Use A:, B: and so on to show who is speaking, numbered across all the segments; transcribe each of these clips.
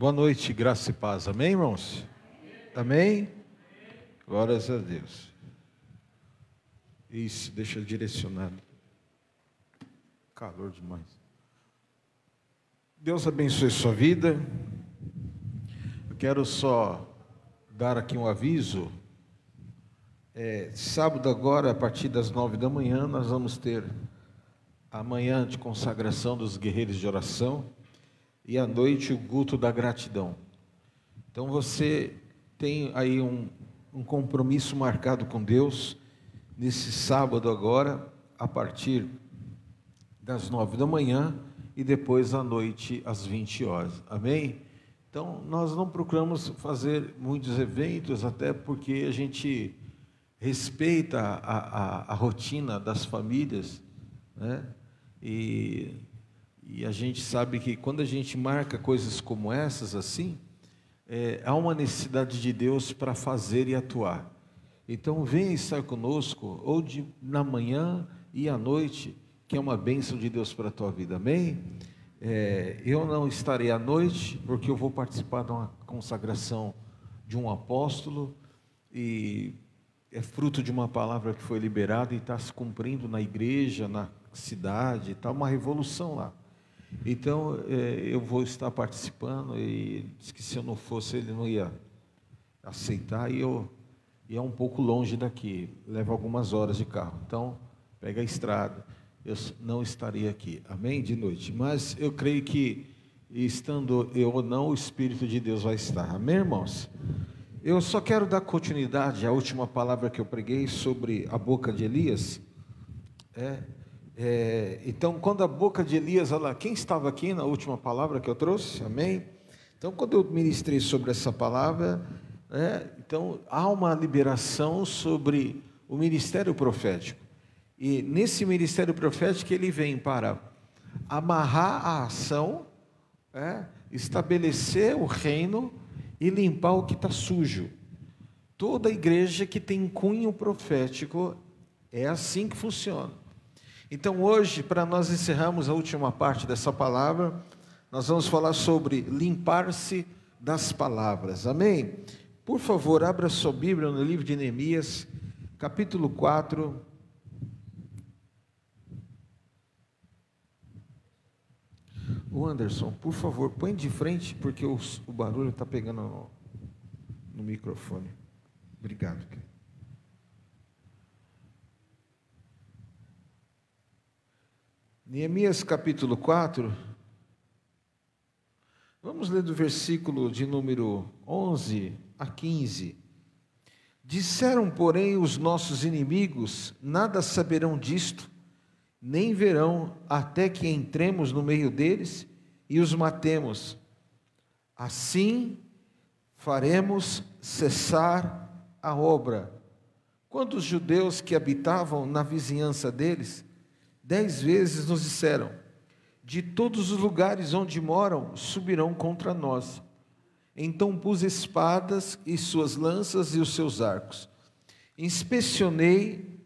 A: Boa noite, graça e paz. Amém, irmãos? Amém? Glórias a Deus. Isso, deixa direcionado. Calor demais. Deus abençoe sua vida. Eu quero só dar aqui um aviso. Sábado agora, a partir das 9 da manhã, nós vamos ter a manhã de consagração dos guerreiros de oração e à noite o culto da gratidão. Então você tem aí um compromisso marcado com Deus nesse sábado agora, a partir das 9 da manhã e depois à noite às 20 horas. Amém? Então nós não procuramos fazer muitos eventos, até porque a gente respeita a rotina das famílias, né? E a gente sabe que quando a gente marca coisas como essas assim, há uma necessidade de Deus para fazer e atuar. Então venha estar conosco, ou na manhã e à noite, que é uma bênção de Deus para a tua vida, amém? Eu não estarei à noite, porque eu vou participar de uma consagração de um apóstolo, e é fruto de uma palavra que foi liberada e está se cumprindo na igreja, na cidade, está uma revolução lá. Então eu vou estar participando, e disse que se eu não fosse ele não ia aceitar, e é um pouco longe daqui, leva algumas horas de carro, então pega a estrada, eu não estaria aqui, amém? De noite, mas eu creio que estando eu ou não, o Espírito de Deus vai estar, amém, irmãos? Eu só quero dar continuidade à última palavra que eu preguei sobre a boca de Elias. Então, quando a boca de Elias, quem estava aqui na última palavra que eu trouxe? Amém? Então, quando eu ministrei sobre essa palavra, então há uma liberação sobre o ministério profético. E nesse ministério profético ele vem para amarrar a ação, estabelecer o reino e limpar o que está sujo. Toda igreja que tem cunho profético é assim que funciona. Então hoje, para nós encerrarmos a última parte dessa palavra, nós vamos falar sobre limpar-se das palavras, amém? Por favor, abra sua Bíblia no livro de Neemias, capítulo 4. O Anderson, por favor, põe de frente, porque o barulho está pegando no microfone. Obrigado. Neemias capítulo 4, vamos ler do versículo de número 11 a 15. Disseram, porém, os nossos inimigos, nada saberão disto, nem verão, até que entremos no meio deles e os matemos. Assim faremos cessar a obra. Quando os judeus que habitavam na vizinhança deles, 10 vezes nos disseram: de todos os lugares onde moram, subirão contra nós. Então pus espadas e suas lanças e os seus arcos. Inspecionei,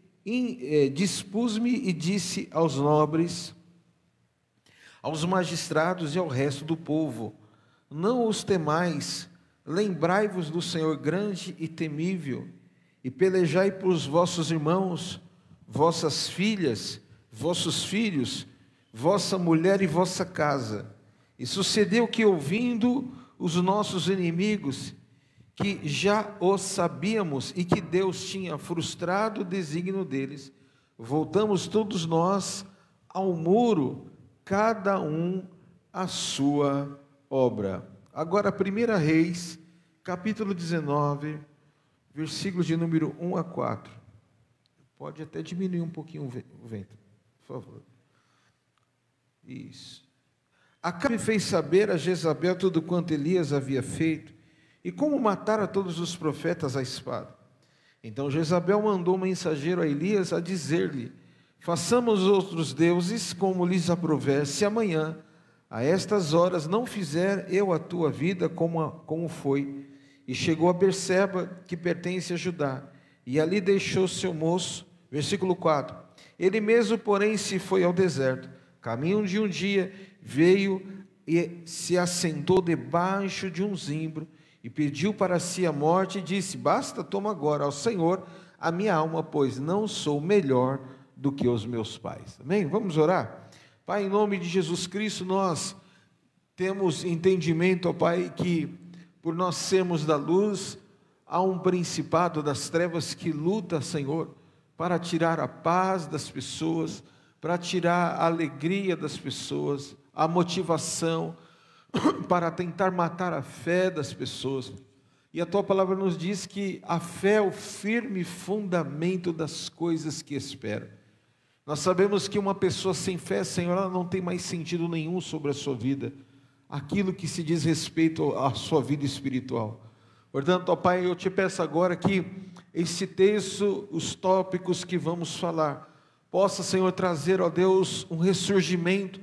A: dispus-me e disse aos nobres, aos magistrados e ao resto do povo: não os temais, lembrai-vos do Senhor grande e temível, e pelejai por vossos irmãos, vossas filhas, vossos filhos, vossa mulher e vossa casa. E sucedeu que, ouvindo os nossos inimigos, que já o sabíamos e que Deus tinha frustrado o desígnio deles, voltamos todos nós ao muro, cada um à sua obra. Agora, 1 Reis, capítulo 19, versículos de número 1 a 4. Pode até diminuir um pouquinho o vento, por favor. Isso. Acabe fez saber a Jezabel tudo quanto Elias havia feito, e como matara todos os profetas à espada. Então Jezabel mandou um mensageiro a Elias a dizer-lhe: façamos outros deuses como lhes aprouver, se amanhã, a estas horas, não fizer eu a tua vida como foi. E chegou a Berseba, que pertence a Judá, e ali deixou seu moço. Versículo 4. Ele mesmo, porém, se foi ao deserto. Caminho de um dia, veio e se assentou debaixo de um zimbro, e pediu para si a morte, e disse: basta, toma agora ao Senhor a minha alma, pois não sou melhor do que os meus pais. Amém? Vamos orar? Pai, em nome de Jesus Cristo, nós temos entendimento, ó Pai, que por nós sermos da luz, há um principado das trevas que luta, Senhor, para tirar a paz das pessoas, para tirar a alegria das pessoas, a motivação, para tentar matar a fé das pessoas. E a Tua palavra nos diz que a fé é o firme fundamento das coisas que espera. Nós sabemos que uma pessoa sem fé, Senhor, ela não tem mais sentido nenhum sobre a sua vida, aquilo que se diz respeito à sua vida espiritual. Portanto, ó Pai, eu te peço agora que esse texto, os tópicos que vamos falar, possa, Senhor, trazer, ó Deus, um ressurgimento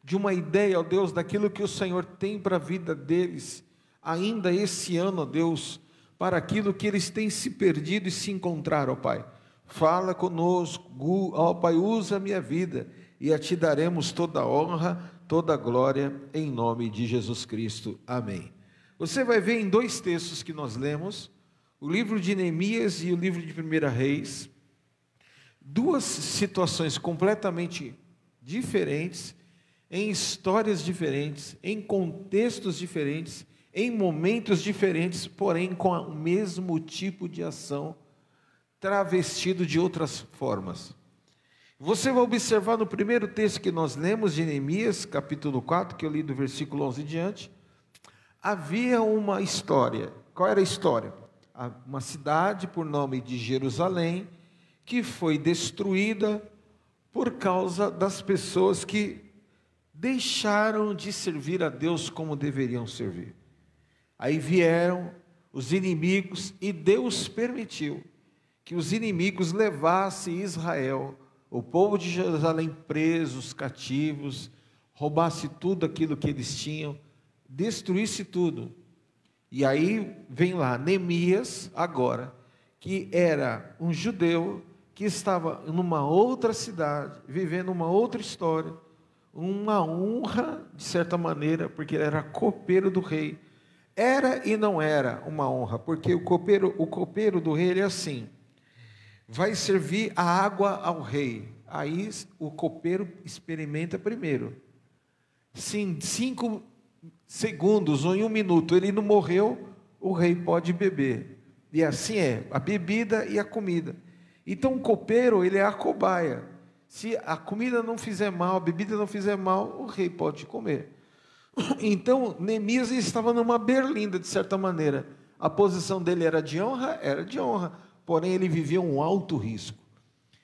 A: de uma ideia, ó Deus, daquilo que o Senhor tem para a vida deles, ainda esse ano, ó Deus, para aquilo que eles têm se perdido e se encontrar, ó Pai. Fala conosco, ó Pai, usa a minha vida, e a Ti daremos toda a honra, toda a glória, em nome de Jesus Cristo. Amém. Você vai ver em dois textos que nós lemos, o livro de Neemias e o livro de 1 Reis, duas situações completamente diferentes, em histórias diferentes, em contextos diferentes, em momentos diferentes, porém com o mesmo tipo de ação, travestido de outras formas. Você vai observar no primeiro texto que nós lemos de Neemias, capítulo 4, que eu li do versículo 11 em diante, havia uma história. Qual era a história? Uma cidade por nome de Jerusalém, que foi destruída por causa das pessoas que deixaram de servir a Deus como deveriam servir. Aí vieram os inimigos e Deus permitiu que os inimigos levassem Israel, o povo de Jerusalém, presos, cativos, roubasse tudo aquilo que eles tinham, destruísse tudo. E aí vem lá Neemias agora, que era um judeu que estava numa outra cidade, vivendo uma outra história, uma honra de certa maneira, porque ele era copeiro do rei. Era e não era uma honra, porque o copeiro do rei ele é assim: vai servir a água ao rei. Aí o copeiro experimenta primeiro. Se em 5 segundos ou em 1 minuto ele não morreu, o rei pode beber. E assim é, a bebida e a comida. Então o copeiro, ele é a cobaia. Se a comida não fizer mal, a bebida não fizer mal, o rei pode comer. Então Neemias estava numa berlinda, de certa maneira. A posição dele era de honra, porém ele vivia um alto risco.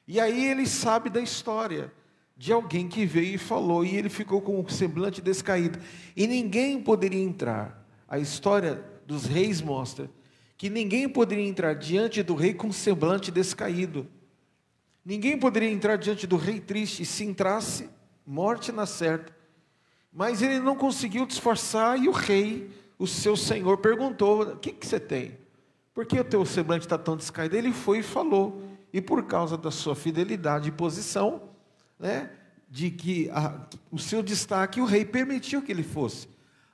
A: E aí ele sabe da história de alguém que veio e falou, e ele ficou com o semblante descaído, e ninguém poderia entrar. A história dos reis mostra que ninguém poderia entrar diante do rei com semblante descaído. Ninguém poderia entrar diante do rei triste, e se entrasse, morte na certa. Mas ele não conseguiu disfarçar, e o rei, o seu senhor, perguntou: o que você tem? Por que o teu semblante está tão descaído? Ele foi e falou, e por causa da sua fidelidade e posição, né, de que o seu destaque, o rei permitiu que ele fosse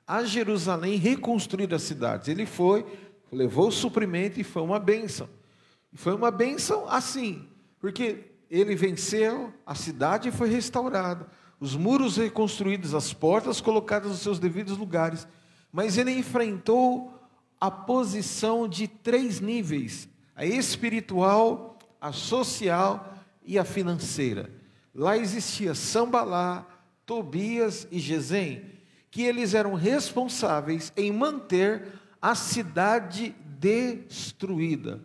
A: a Jerusalém reconstruir as cidades. Ele foi, levou o suprimento e foi uma bênção. Foi uma bênção assim, porque ele venceu, a cidade foi restaurada, os muros reconstruídos, as portas colocadas nos seus devidos lugares, mas ele enfrentou a posição de 3 níveis: a espiritual, a social e a financeira. Lá existia Sambalá, Tobias e Gesem, que eles eram responsáveis em manter a cidade destruída.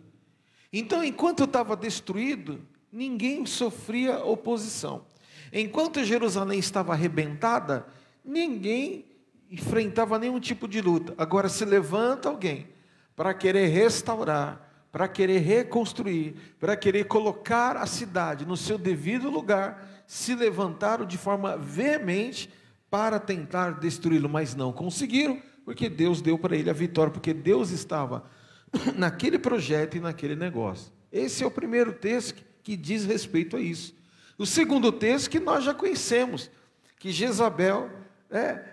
A: Então, enquanto estava destruído, ninguém sofria oposição. Enquanto Jerusalém estava arrebentada, ninguém enfrentava nenhum tipo de luta. Agora se levanta alguém para querer restaurar, para querer reconstruir, para querer colocar a cidade no seu devido lugar, se levantaram de forma veemente para tentar destruí-lo, mas não conseguiram, porque Deus deu para ele a vitória, porque Deus estava naquele projeto e naquele negócio. Esse é o primeiro texto que diz respeito a isso. O segundo texto que nós já conhecemos, que Jezabel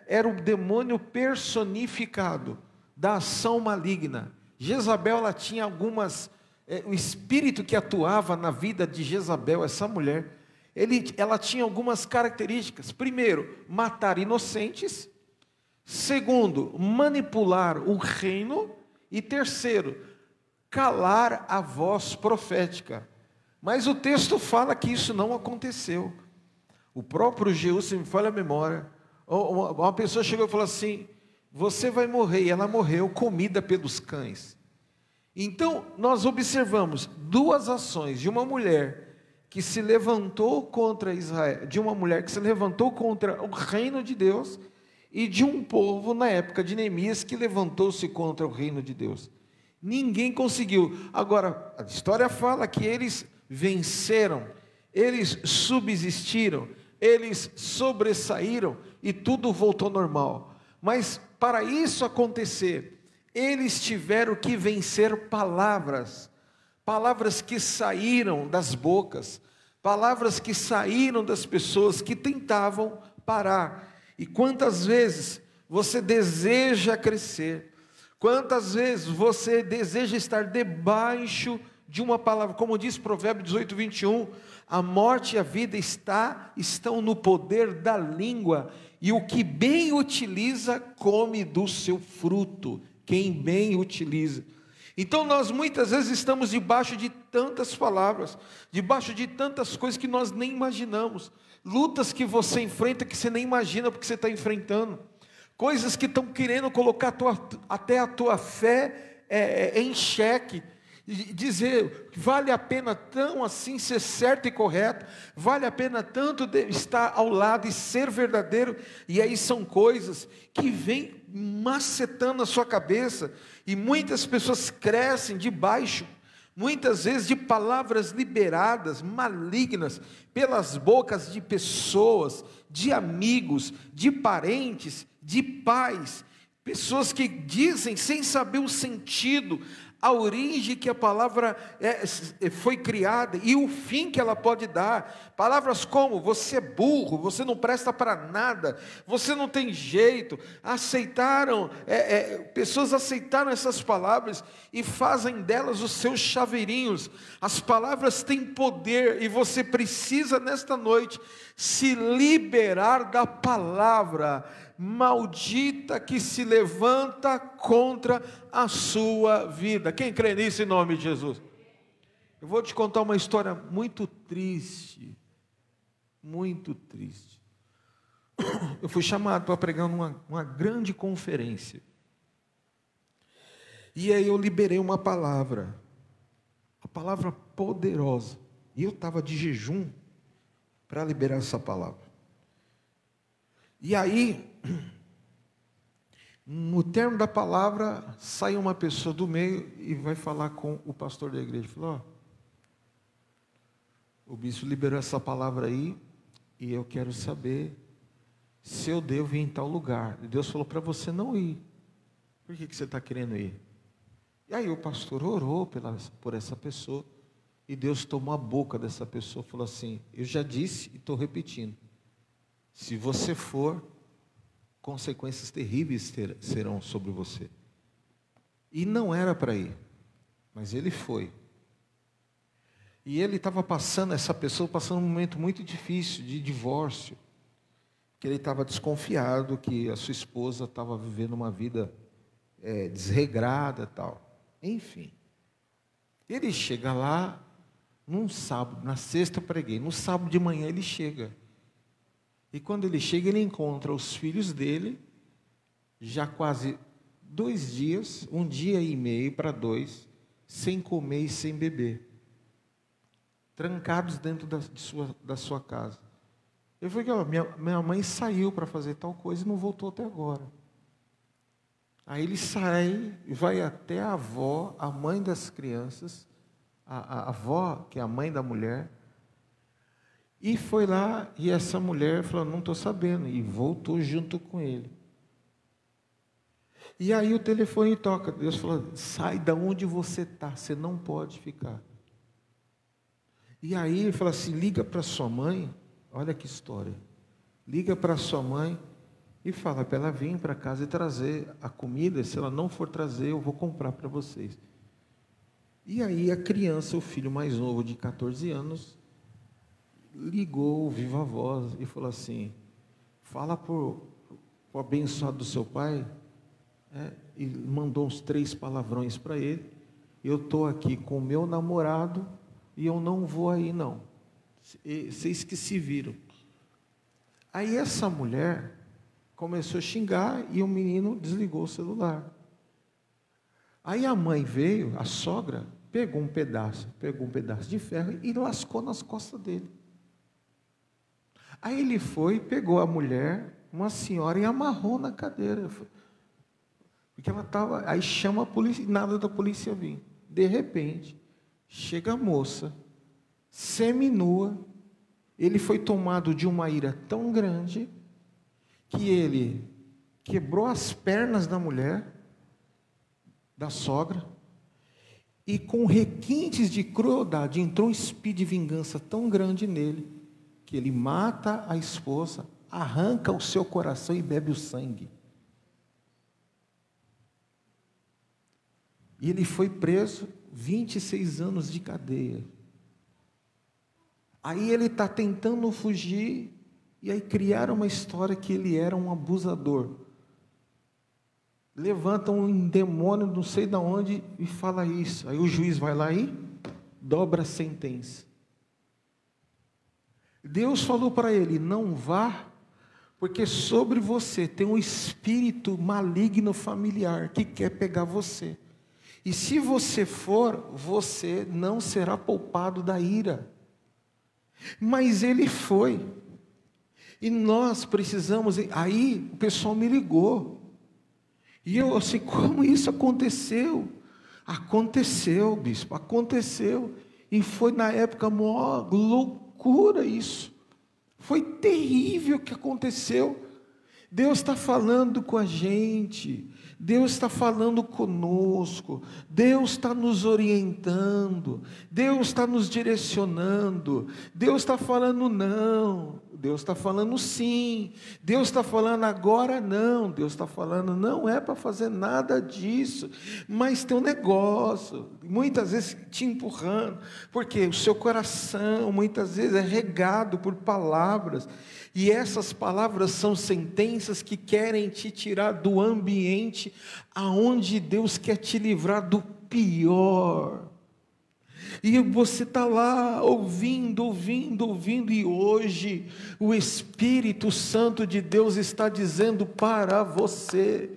A: era o demônio personificado da ação maligna. Jezabel, ela tinha algumas, o espírito que atuava na vida de Jezabel, essa mulher, ela tinha algumas características. Primeiro, matar inocentes. Segundo, manipular o reino. E terceiro, calar a voz profética. Mas o texto fala que isso não aconteceu. O próprio Jeú, se me falha a memória, uma pessoa chegou e falou assim: você vai morrer, e ela morreu comida pelos cães. Então, nós observamos duas ações de uma mulher que se levantou contra Israel, de uma mulher que se levantou contra o reino de Deus, e de um povo na época de Neemias que levantou-se contra o reino de Deus. Ninguém conseguiu. Agora, a história fala que eles venceram, eles subsistiram, eles sobressaíram e tudo voltou normal. Mas para isso acontecer, eles tiveram que vencer palavras, palavras que saíram das bocas, palavras que saíram das pessoas que tentavam parar. E quantas vezes você deseja crescer, quantas vezes você deseja estar debaixo de uma palavra, como diz Provérbios 18, 21, a morte e a vida estão no poder da língua, e o que bem utiliza, come do seu fruto, quem bem utiliza. Então nós muitas vezes estamos debaixo de tantas palavras, debaixo de tantas coisas que nós nem imaginamos, lutas que você enfrenta que você nem imagina porque você está enfrentando, coisas que estão querendo colocar até a tua fé em xeque, dizer, vale a pena tão assim ser certo e correto, vale a pena tanto estar ao lado e ser verdadeiro, e aí são coisas que vêm macetando a sua cabeça, e muitas pessoas crescem debaixo, muitas vezes de palavras liberadas, malignas, pelas bocas de pessoas, de amigos, de parentes, de pais, pessoas que dizem sem saber o sentido, a origem que a palavra foi criada e o fim que ela pode dar. Palavras como: você é burro, você não presta para nada, você não tem jeito. Pessoas aceitaram essas palavras e fazem delas os seus chaveirinhos. As palavras têm poder e você precisa nesta noite se liberar da palavra maldita que se levanta contra a sua vida. Quem crê nisso em nome de Jesus? Eu vou te contar uma história muito triste, muito triste. Eu fui chamado para pregar numa grande conferência, e aí eu liberei uma palavra poderosa, e eu estava de jejum para liberar essa palavra. E aí, no termo da palavra, sai uma pessoa do meio e vai falar com o pastor da igreja. Falou: o bispo liberou essa palavra aí, e eu quero saber se eu devo ir em tal lugar. E Deus falou para você não ir. Por que você está querendo ir? E aí o pastor orou por essa pessoa, e Deus tomou a boca dessa pessoa e falou assim: eu já disse e estou repetindo, se você for, consequências terríveis serão sobre você. E não era para ir, mas ele foi. E ele estava essa pessoa passando um momento muito difícil de divórcio, que ele estava desconfiado que a sua esposa estava vivendo uma vida desregrada e tal. Enfim, ele chega lá num sábado, na sexta eu preguei, no sábado de manhã ele chega. E quando ele chega, ele encontra os filhos dele, já quase 2 dias, 1 dia e meio para 2, sem comer e sem beber, trancados dentro da sua casa. Eu falei: minha mãe saiu para fazer tal coisa e não voltou até agora. Aí ele sai e vai até a avó, a mãe das crianças, a avó, que é a mãe da mulher, e foi lá, e essa mulher falou: não estou sabendo, e voltou junto com ele. E aí o telefone toca, Deus falou: sai da onde você está, você não pode ficar. E aí ele fala assim: liga para sua mãe, olha que história, liga para sua mãe e fala para ela vir para casa e trazer a comida. Se ela não for trazer, eu vou comprar para vocês. E aí a criança, o filho mais novo de 14 anos, ligou, viva voz, e falou assim: fala para o abençoado do seu pai, e mandou uns 3 palavrões para ele: eu estou aqui com o meu namorado e eu não vou aí não, vocês que se viram. Aí essa mulher começou a xingar e o menino desligou o celular. Aí a mãe veio, a sogra, pegou um pedaço de ferro e lascou nas costas dele. Aí ele foi, pegou a mulher, uma senhora, e amarrou na cadeira. Porque ela estava, aí chama a polícia, e nada da polícia vir. De repente, chega a moça, seminua. Ele foi tomado de uma ira tão grande, que ele quebrou as pernas da mulher, da sogra, e com requintes de crueldade, entrou um espírito de vingança tão grande nele, que ele mata a esposa, arranca o seu coração e bebe o sangue. E ele foi preso, 26 anos de cadeia. Aí ele está tentando fugir, e aí criaram uma história que ele era um abusador. Levantam um demônio, não sei de onde, e fala isso. Aí o juiz vai lá e dobra a sentença. Deus falou para ele: não vá, porque sobre você tem um espírito maligno familiar que quer pegar você. E se você for, você não será poupado da ira. Mas ele foi. E nós precisamos. Aí o pessoal me ligou. E eu assim: como isso aconteceu? Aconteceu, bispo, aconteceu. E foi na época maior loucura isso. Foi terrível o que aconteceu. Deus está falando com a gente. Deus está falando conosco, Deus está nos orientando, Deus está nos direcionando, Deus está falando não, Deus está falando sim, Deus está falando agora não, Deus está falando não é para fazer nada disso, mas tem um negócio, muitas vezes te empurrando, porque o seu coração muitas vezes é regado por palavras, e essas palavras são sentenças que querem te tirar do ambiente aonde Deus quer te livrar do pior. E você está lá ouvindo, e hoje o Espírito Santo de Deus está dizendo para você: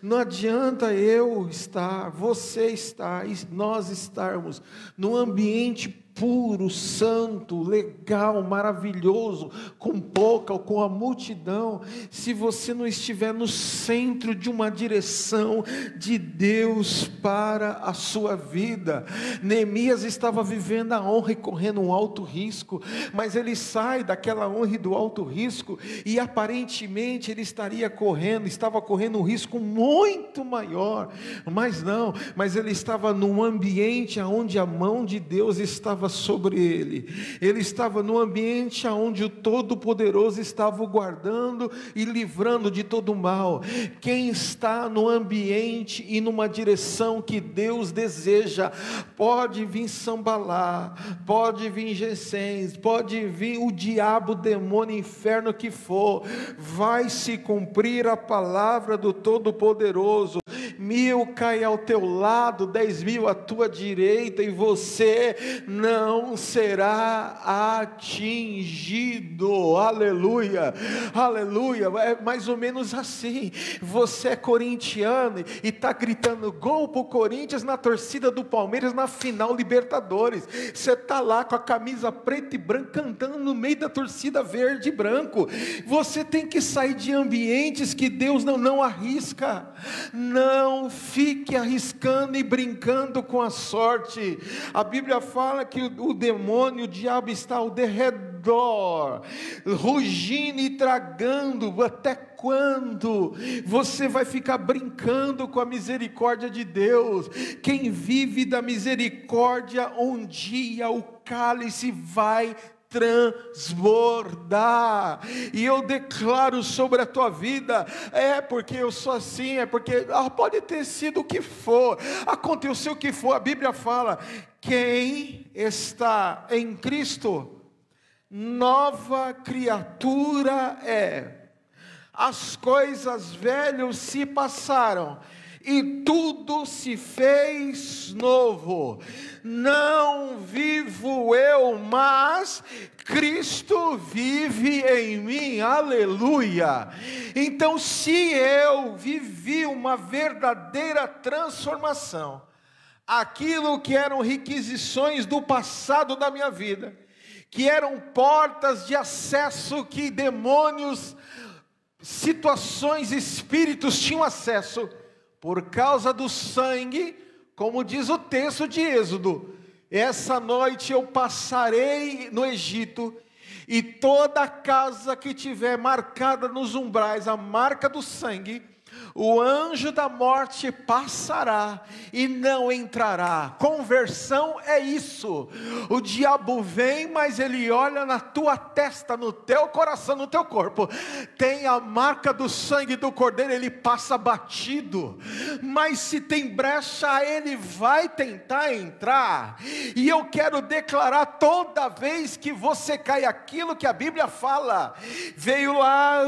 A: não adianta eu estar, você estar, nós estarmos num ambiente puro, santo, legal, maravilhoso, com pouca ou com a multidão, se você não estiver no centro de uma direção de Deus para a sua vida. Neemias estava vivendo a honra e correndo um alto risco, mas ele sai daquela honra e do alto risco, e aparentemente ele estava correndo um risco muito maior, mas não, mas ele estava num ambiente onde a mão de Deus estava sobre ele, ele estava num ambiente onde o Todo-Poderoso estava o guardando e livrando de todo mal. Quem está no ambiente e numa direção que Deus deseja, pode vir Sambalá, pode vir Gesens, pode vir o diabo, o demônio, o inferno que for, vai se cumprir a palavra do Todo-Poderoso. 1000 cai ao teu lado, 10.000 à tua direita, e você não será atingido. Aleluia, aleluia. É mais ou menos assim. Você é corintiano e está gritando gol para o Corinthians na torcida do Palmeiras na final Libertadores. Você está lá com a camisa preta e branca cantando no meio da torcida verde e branco. Você tem que sair de ambientes que Deus não arrisca. Não fique arriscando e brincando com a sorte. A Bíblia fala que o demônio, o diabo está ao derredor, rugindo e tragando. Até quando você vai ficar brincando com a misericórdia de Deus? Quem vive da misericórdia, um dia o cálice vai transbordar. E eu declaro sobre a tua vida: é porque eu sou assim, é porque pode ter sido o que for, aconteceu o que for. A Bíblia fala: quem está em Cristo, nova criatura é. As coisas velhas se passaram e tudo se fez novo. Não vivo eu, mas Cristo vive em mim. Aleluia! Então, se eu vivi uma verdadeira transformação, aquilo que eram requisições do passado da minha vida, que eram portas de acesso que demônios, situações, espíritos tinham acesso, por causa do sangue, como diz o texto de Êxodo: essa noite eu passarei no Egito, e toda casa que tiver marcada nos umbrais a marca do sangue, o anjo da morte passará e não entrará. Conversão é isso. O diabo vem, mas ele olha na tua testa, no teu coração, no teu corpo, tem a marca do sangue do Cordeiro, ele passa batido. Mas se tem brecha, ele vai tentar entrar. E eu quero declarar: toda vez que você cai, aquilo que a Bíblia fala, veio lá,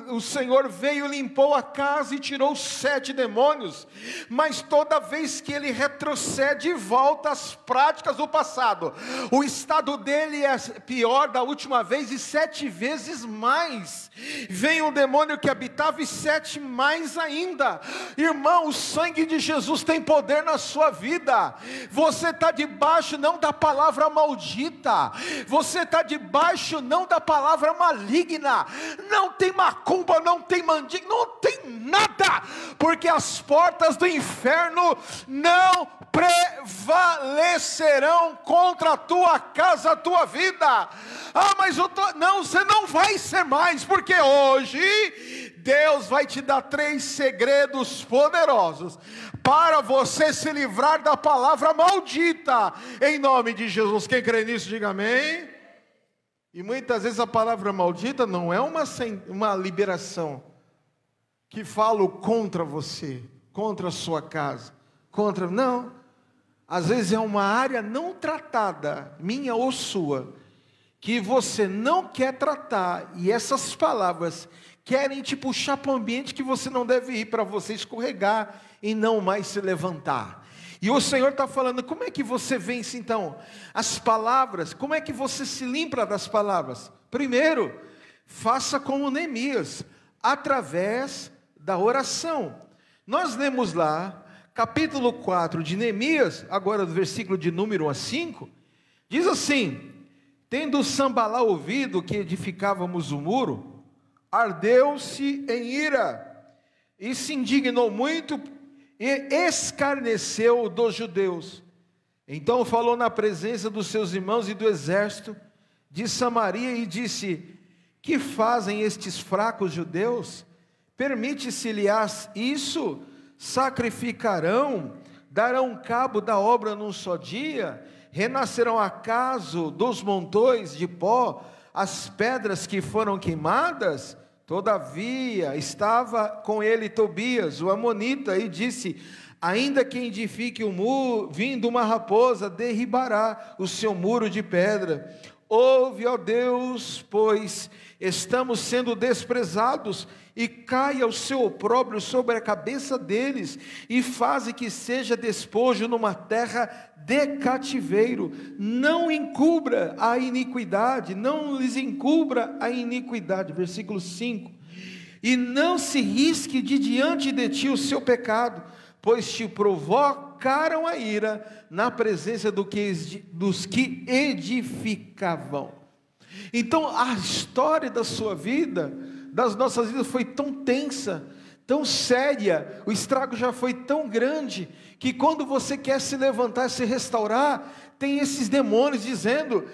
A: o Senhor veio, limpou a casa e tirou 7 demônios, mas toda vez que ele retrocede e volta às práticas do passado, o estado dele é pior da última vez e 7 vezes mais. Vem um demônio que habitava e 7 mais ainda. Irmão, o sangue de Jesus tem poder na sua vida. Você está debaixo não da palavra maldita, você está debaixo não da palavra maligna. Não tem macumba, não tem mandinga, não tem nada, porque as portas do inferno não prevalecerão contra a tua casa, a tua vida. Mas não, você não vai ser mais, porque hoje Deus vai te dar 3 segredos poderosos para você se livrar da palavra maldita, em nome de Jesus. Quem crê nisso, diga amém. E muitas vezes a palavra maldita não é uma liberação que falo contra você, contra a sua casa, não, às vezes é uma área não tratada, minha ou sua, que você não quer tratar, e essas palavras querem te puxar para um ambiente que você não deve ir, para você escorregar e não mais se levantar. E o Senhor está falando: como é que você vence então as palavras? Como é que você se limpa das palavras? Primeiro, faça como Neemias, através da oração. Nós lemos lá, capítulo 4 de Neemias, agora do versículo de número 1 a 5, diz assim: tendo Sambalá ouvido que edificávamos o muro, ardeu-se em ira, e se indignou muito, e escarneceu dos judeus. Então falou na presença dos seus irmãos e do exército de Samaria, e disse: que fazem estes fracos judeus? Permite-se-lhes isso? Sacrificarão? Darão cabo da obra num só dia? Renascerão acaso dos montões de pó as pedras que foram queimadas? Todavia estava com ele Tobias, o amonita, e disse: ainda que edifique o muro, vindo uma raposa, derribará o seu muro de pedra. Ouve, ó Deus, pois estamos sendo desprezados, e caia o seu opróbrio sobre a cabeça deles, e faze que seja despojo numa terra de cativeiro. Não encubra a iniquidade, não lhes encubra a iniquidade. Versículo 5: e não se risque de diante de ti o seu pecado, pois te provocaram a ira na presença dos que edificavam. Então a história da sua vida, das nossas vidas, foi tão tensa, tão séria, o estrago já foi tão grande, que quando você quer se levantar, se restaurar, tem esses demônios dizendo: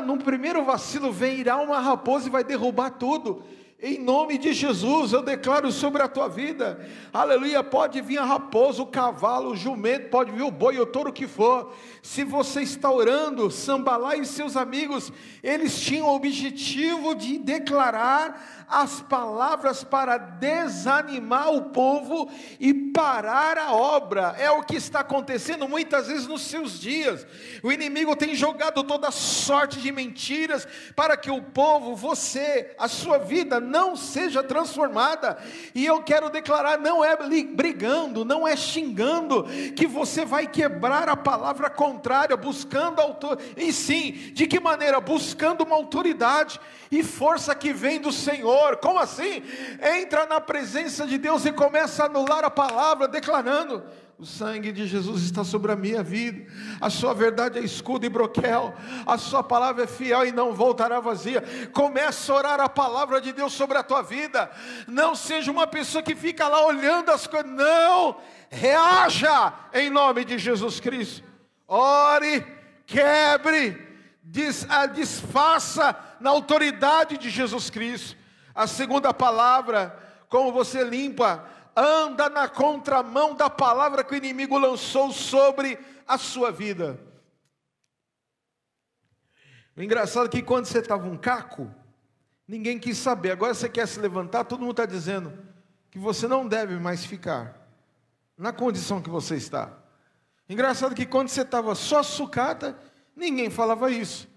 A: no primeiro vacilo irá uma raposa e vai derrubar tudo. Em nome de Jesus, eu declaro sobre a tua vida, aleluia, pode vir a raposa, o cavalo, o jumento, pode vir o boi, o touro, o que for. Se você está orando, Sambalá e seus amigos, eles tinham o objetivo de declarar as palavras para desanimar o povo e parar a obra. É o que está acontecendo muitas vezes nos seus dias. O inimigo tem jogado toda sorte de mentiras para que o povo, você, a sua vida não seja transformada. E eu quero declarar, não é brigando, não é xingando que você vai quebrar a palavra contrária, buscando e sim, de que maneira? Buscando uma autoridade e força que vem do Senhor. Como assim? Entra na presença de Deus e começa a anular a palavra, declarando: o sangue de Jesus está sobre a minha vida, a sua verdade é escudo e broquel, a sua palavra é fiel e não voltará vazia. Começa a orar a palavra de Deus sobre a tua vida. Não seja uma pessoa que fica lá olhando as coisas, não, reaja em nome de Jesus Cristo. Ore, quebre, desfaça na autoridade de Jesus Cristo. A segunda palavra, como você limpa, anda na contramão da palavra que o inimigo lançou sobre a sua vida. O engraçado é que quando você estava um caco, ninguém quis saber. Agora você quer se levantar, todo mundo está dizendo que você não deve mais ficar na condição que você está. Engraçado que quando você estava só sucata, ninguém falava isso.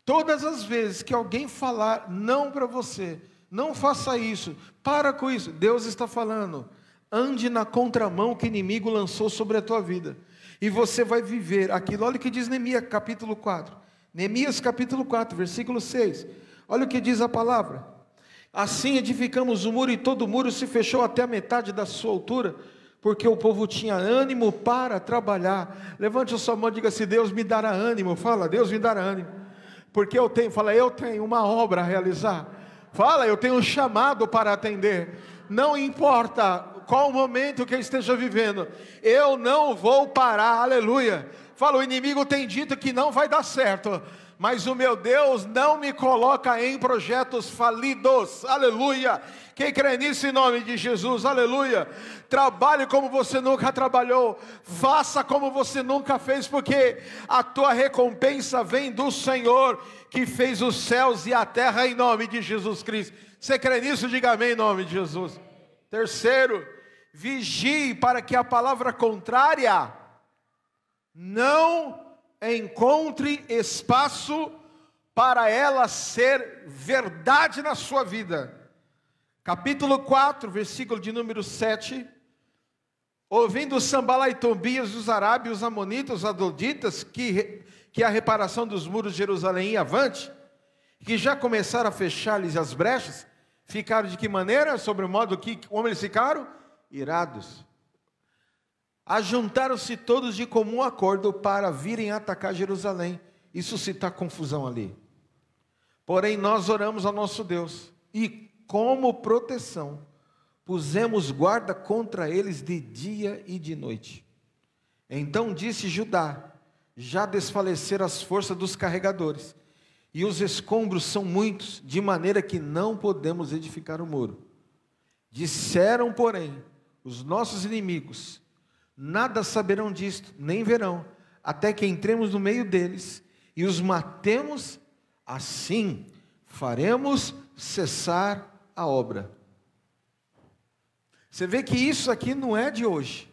A: Todas as vezes que alguém falar não para você, não faça isso, para com isso, Deus está falando: ande na contramão que o inimigo lançou sobre a tua vida, e você vai viver aquilo. Olha o que diz Neemias capítulo 4, Neemias capítulo 4, versículo 6, olha o que diz a palavra: assim edificamos o muro, e todo o muro se fechou até a metade da sua altura, porque o povo tinha ânimo para trabalhar. Levante a sua mão e diga assim: Deus me dará ânimo. Fala: Deus me dará ânimo, porque eu tenho uma obra a realizar. Fala: eu tenho um chamado para atender. Não importa qual o momento que eu esteja vivendo, eu não vou parar. Aleluia. Fala: o inimigo tem dito que não vai dar certo, mas o meu Deus não me coloca em projetos falidos. Aleluia. Quem crê nisso em nome de Jesus? Aleluia. Trabalhe como você nunca trabalhou, faça como você nunca fez, porque a tua recompensa vem do Senhor, que fez os céus e a terra, em nome de Jesus Cristo. Você crê nisso? Diga amém em nome de Jesus. Terceiro, vigie para que a palavra contrária não encontre espaço para ela ser verdade na sua vida. Capítulo 4, versículo de número 7. Ouvindo Sambalá e Tobias, os arábios, os amonitas, os adonitas, que a reparação dos muros de Jerusalém ia avante, que já começaram a fechar-lhes as brechas, ficaram de que maneira? Sobre o modo que, como eles ficaram? Irados. Ajuntaram-se todos de comum acordo para virem atacar Jerusalém e suscitar confusão ali. Porém nós oramos ao nosso Deus, e como proteção pusemos guarda contra eles de dia e de noite. Então disse Judá: já desfaleceram as forças dos carregadores, e os escombros são muitos, de maneira que não podemos edificar o muro. Disseram, porém, os nossos inimigos: nada saberão disto, nem verão, até que entremos no meio deles e os matemos, assim faremos cessar a obra. Você vê que isso aqui não é de hoje,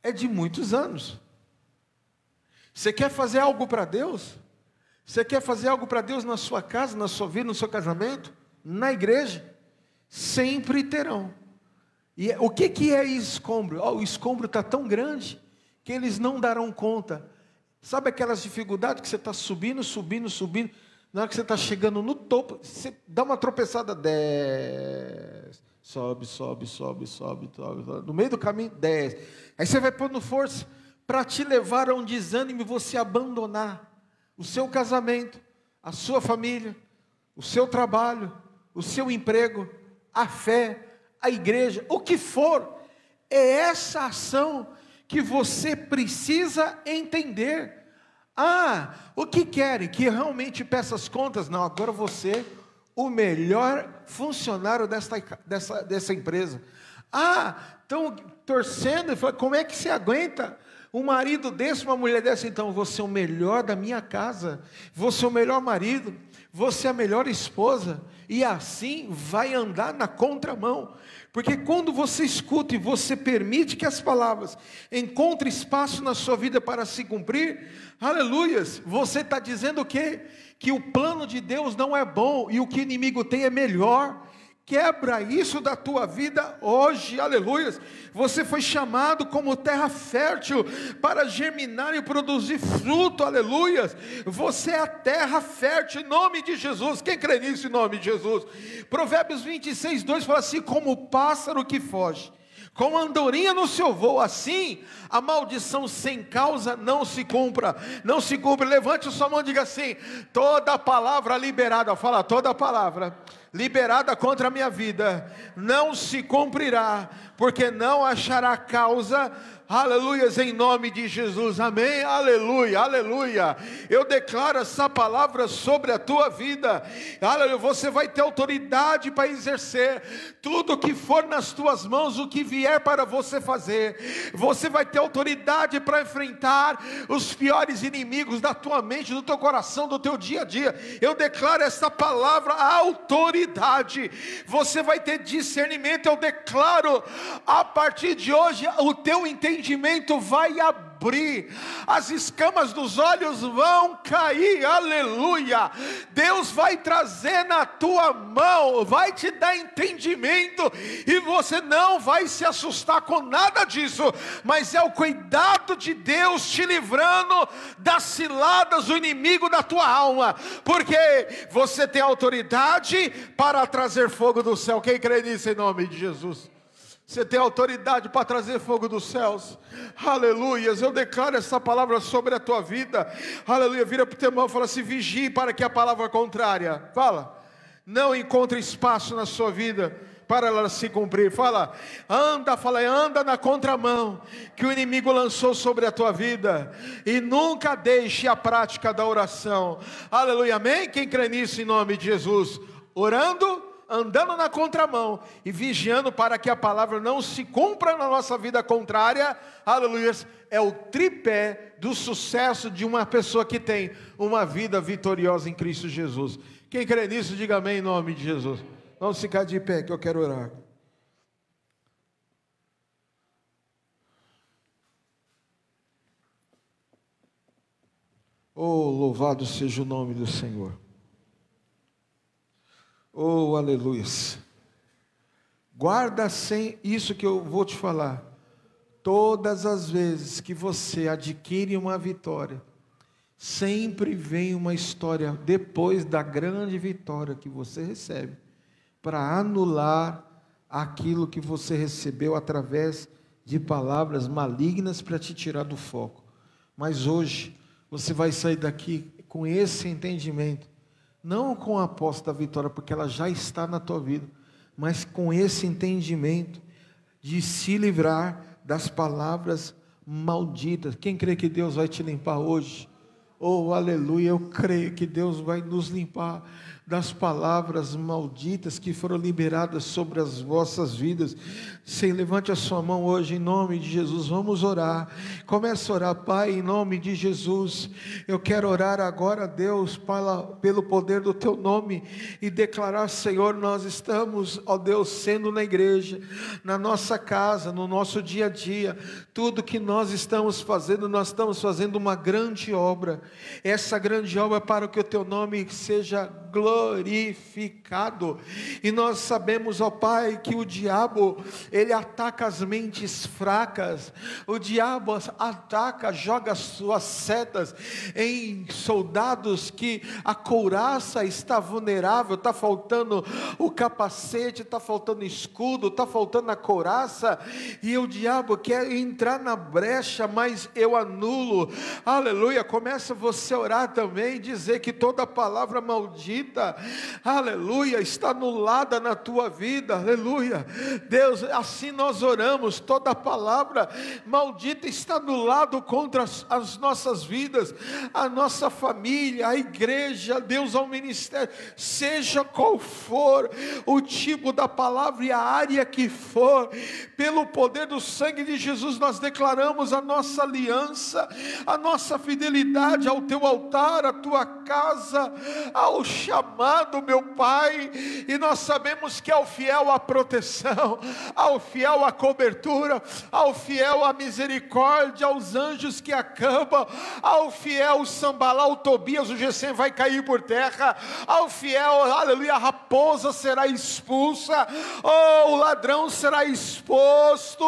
A: é de muitos anos. Você quer fazer algo para Deus? Você quer fazer algo para Deus na sua casa, na sua vida, no seu casamento, na igreja? Sempre terão. E o que é escombro? O escombro está tão grande que eles não darão conta. Sabe aquelas dificuldades que você está subindo, na hora que você está chegando no topo, você dá uma tropeçada, desce, sobe, no meio do caminho, desce. Aí você vai pondo força para te levar a um desânimo e você abandonar o seu casamento, a sua família, o seu trabalho, o seu emprego, a fé, a igreja, o que for. É essa ação que você precisa entender. O que querem? Que eu realmente peça as contas? Não, agora você o melhor funcionário dessa empresa. Estão torcendo e falando, como é que você aguenta um marido desse, uma mulher dessa? Então, você é o melhor da minha casa, você é o melhor marido, você é a melhor esposa, e assim vai andar na contramão, porque quando você escuta e você permite que as palavras encontrem espaço na sua vida para se cumprir, aleluias, você está dizendo o quê? Que o plano de Deus não é bom, e o que o inimigo tem é melhor. Quebra isso da tua vida hoje, aleluias. Você foi chamado como terra fértil para germinar e produzir fruto, aleluias. Você é a terra fértil em nome de Jesus. Quem crê nisso em nome de Jesus? Provérbios 26, 2 fala assim: como o pássaro que foge, como a andorinha no seu voo, assim a maldição sem causa não se cumpra. Não se cumpre. Levante a sua mão e diga assim: toda palavra liberada, fala, toda palavra liberada contra a minha vida não se cumprirá, porque não achará causa, aleluias, em nome de Jesus, amém, aleluia, aleluia. Eu declaro essa palavra sobre a tua vida, aleluia. Você vai ter autoridade para exercer tudo que for nas tuas mãos, o que vier para você fazer. Você vai ter autoridade para enfrentar os piores inimigos da tua mente, do teu coração, do teu dia a dia. Eu declaro essa palavra, autoridade. Você vai ter discernimento. Eu declaro, a partir de hoje o teu entendimento vai abrir, as escamas dos olhos vão cair, aleluia. Deus vai trazer na tua mão, vai te dar entendimento, e você não vai se assustar com nada disso, mas é o cuidado de Deus te livrando das ciladas do inimigo da tua alma, porque você tem autoridade para trazer fogo do céu. Quem crê nisso em nome de Jesus? Você tem autoridade para trazer fogo dos céus, aleluias. Eu declaro essa palavra sobre a tua vida, aleluia. Vira para o teu irmão e fala assim: vigie para que a palavra contrária, fala, não encontre espaço na sua vida para ela se cumprir. Fala, anda na contramão que o inimigo lançou sobre a tua vida, e nunca deixe a prática da oração, aleluia, amém? Quem crê nisso em nome de Jesus? Orando, andando na contramão e vigiando para que a palavra não se cumpra na nossa vida contrária, aleluia, é o tripé do sucesso de uma pessoa que tem uma vida vitoriosa em Cristo Jesus. Quem crê nisso, diga amém em nome de Jesus. Vamos ficar de pé que eu quero orar. Oh, louvado seja o nome do Senhor. Oh, aleluia. Guarda sem isso que eu vou te falar. Todas as vezes que você adquire uma vitória, sempre vem uma história depois da grande vitória que você recebe, para anular aquilo que você recebeu através de palavras malignas para te tirar do foco. Mas hoje você vai sair daqui com esse entendimento, não com a posse da vitória, porque ela já está na tua vida, mas com esse entendimento de se livrar das palavras malditas. Quem crê que Deus vai te limpar hoje? Oh, aleluia, eu creio que Deus vai nos limpar das palavras malditas que foram liberadas sobre as vossas vidas. Sim, levante a sua mão hoje em nome de Jesus, vamos orar. Comece a orar. Pai, em nome de Jesus, eu quero orar agora, Deus, pelo poder do teu nome, e declarar: Senhor, nós estamos, ó Deus, sendo na igreja, na nossa casa, no nosso dia a dia, tudo que nós estamos fazendo uma grande obra. Essa grande obra é para que o teu nome seja glorificado. E nós sabemos, ó Pai, que o diabo, ele ataca as mentes fracas. O diabo ataca, joga suas setas em soldados que a couraça está vulnerável, está faltando o capacete, está faltando escudo, está faltando a couraça, e o diabo quer entrar na brecha, mas eu anulo, aleluia. Começa você orar também, dizer que toda palavra maldita, aleluia, está anulada na tua vida, aleluia. Deus, assim nós oramos, toda palavra maldita está anulada contra as nossas vidas, a nossa família, a igreja, Deus, ao ministério, seja qual for o tipo da palavra e a área que for, pelo poder do sangue de Jesus, nós declaramos a nossa aliança, a nossa fidelidade ao teu altar, à tua casa, ao chamado, meu Pai, e nós sabemos que ao fiel a proteção, ao fiel a cobertura, ao fiel a misericórdia, aos anjos que acampam, ao fiel o Sambalá, o Tobias, o Gesem vai cair por terra, ao fiel, aleluia, a raposa será expulsa, o ladrão será exposto,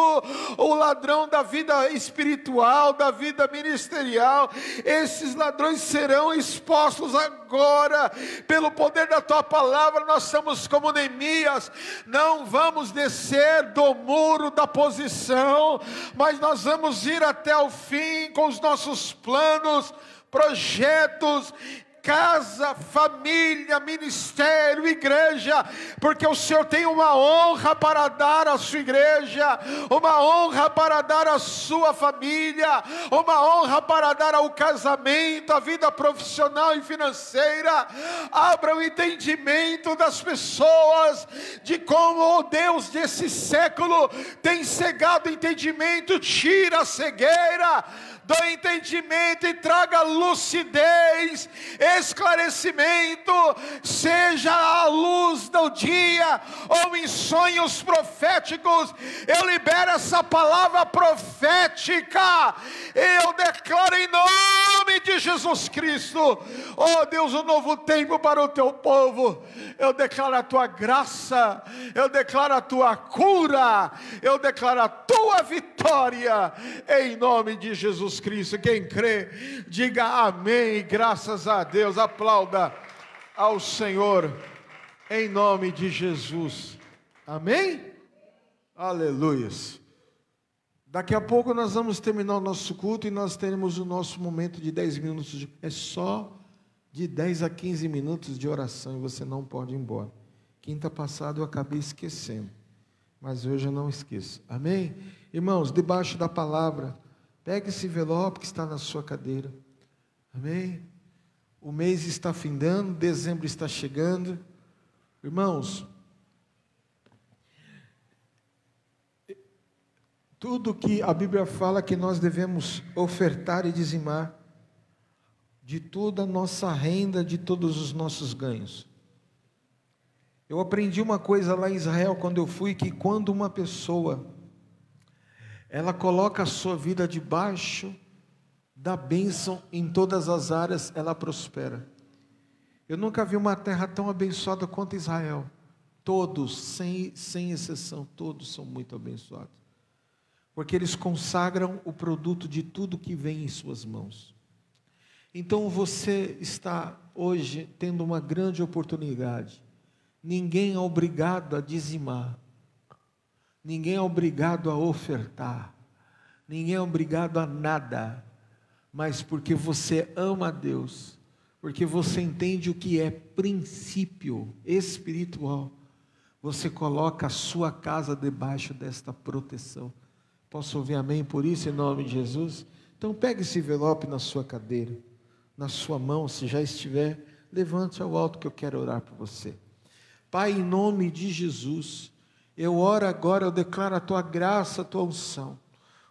A: o ladrão da vida espiritual, da vida ministerial, esses ladrões serão expostos agora, pelo poder da tua palavra. Nós estamos como Neemias, não vamos descer do muro da posição, mas nós vamos ir até o fim com os nossos planos, projetos, casa, família, ministério, igreja, porque o Senhor tem uma honra para dar à sua igreja, uma honra para dar à sua família, uma honra para dar ao casamento, à vida profissional e financeira. Abra o entendimento das pessoas de como o Deus desse século tem cegado o entendimento. Tira a cegueira do entendimento e traga lucidez, esclarecimento, seja à luz do dia ou em sonhos proféticos. Eu libero essa palavra profética, eu declaro em nome de Jesus Cristo, oh Deus, um novo tempo para o teu povo. Eu declaro a tua graça, eu declaro a tua cura, eu declaro a tua vitória, em nome de Jesus Cristo. Quem crê, diga amém, graças a Deus, aplauda ao Senhor, em nome de Jesus, amém? Aleluias. Daqui a pouco nós vamos terminar o nosso culto e nós teremos o nosso momento de 10 minutos, é só de 10 a 15 minutos de oração e você não pode ir embora. Quinta passada eu acabei esquecendo, mas hoje eu não esqueço, amém? Irmãos, debaixo da palavra, pegue esse envelope que está na sua cadeira, amém? O mês está findando, dezembro está chegando, irmãos, tudo que a Bíblia fala que nós devemos ofertar e dizimar, de toda a nossa renda, de todos os nossos ganhos. Eu aprendi uma coisa lá em Israel, quando eu fui, que quando uma pessoa, ela coloca a sua vida debaixo da bênção em todas as áreas, ela prospera. Eu nunca vi uma terra tão abençoada quanto Israel. Todos, sem exceção, todos são muito abençoados. Porque eles consagram o produto de tudo que vem em suas mãos. Então você está hoje tendo uma grande oportunidade. Ninguém é obrigado a dizimar. Ninguém é obrigado a ofertar. Ninguém é obrigado a nada. Mas porque você ama a Deus, porque você entende o que é princípio espiritual, você coloca a sua casa debaixo desta proteção. Posso ouvir amém por isso em nome de Jesus? Então pegue esse envelope na sua cadeira, na sua mão, se já estiver, levante ao alto que eu quero orar por você. Pai, em nome de Jesus, eu oro agora, eu declaro a tua graça, a tua unção,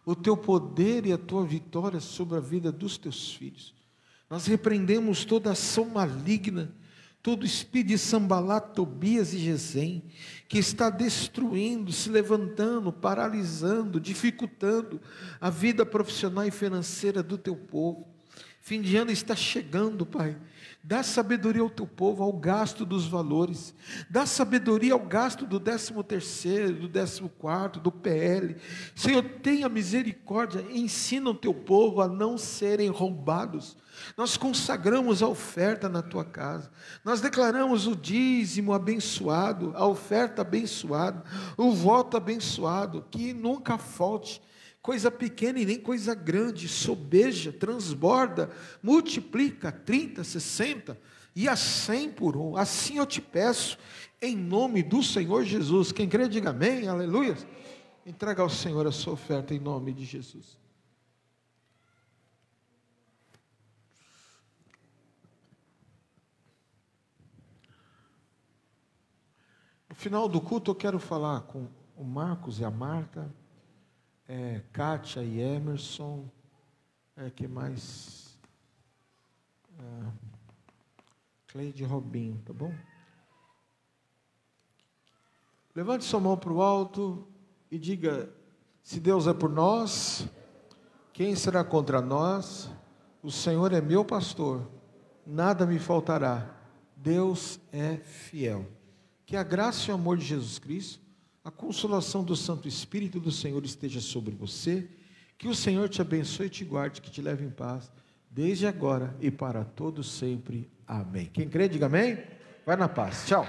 A: o teu poder e a tua vitória sobre a vida dos teus filhos. Nós repreendemos toda ação maligna, todo espírito de Sambalá, Tobias e Gesem, que está destruindo, se levantando, paralisando, dificultando a vida profissional e financeira do teu povo. Fim de ano está chegando, Pai. Dá sabedoria ao teu povo, ao gasto dos valores. Dá sabedoria ao gasto do 13º, do 14º, do PL. Senhor, tenha misericórdia, ensina o teu povo a não serem roubados. Nós consagramos a oferta na tua casa. Nós declaramos o dízimo abençoado, a oferta abençoada, o voto abençoado, que nunca falte. coisa pequena e nem coisa grande, sobeja, transborda, multiplica 30, 60 e a 100 por um. Assim eu te peço, em nome do Senhor Jesus. Quem crê, diga amém, aleluia. Entrega ao Senhor a sua oferta em nome de Jesus. No final do culto eu quero falar com o Marcos e a Marta, Kátia e Emerson, que mais? Cleide e Robinho, tá bom? Levante sua mão para o alto e diga: se Deus é por nós, quem será contra nós? O Senhor é meu pastor, nada me faltará. Deus é fiel. Que a graça e o amor de Jesus Cristo, a consolação do Santo Espírito do Senhor esteja sobre você. Que o Senhor te abençoe e te guarde, que te leve em paz, desde agora e para todos sempre. Amém. Quem crê, diga amém. Vai na paz. Tchau.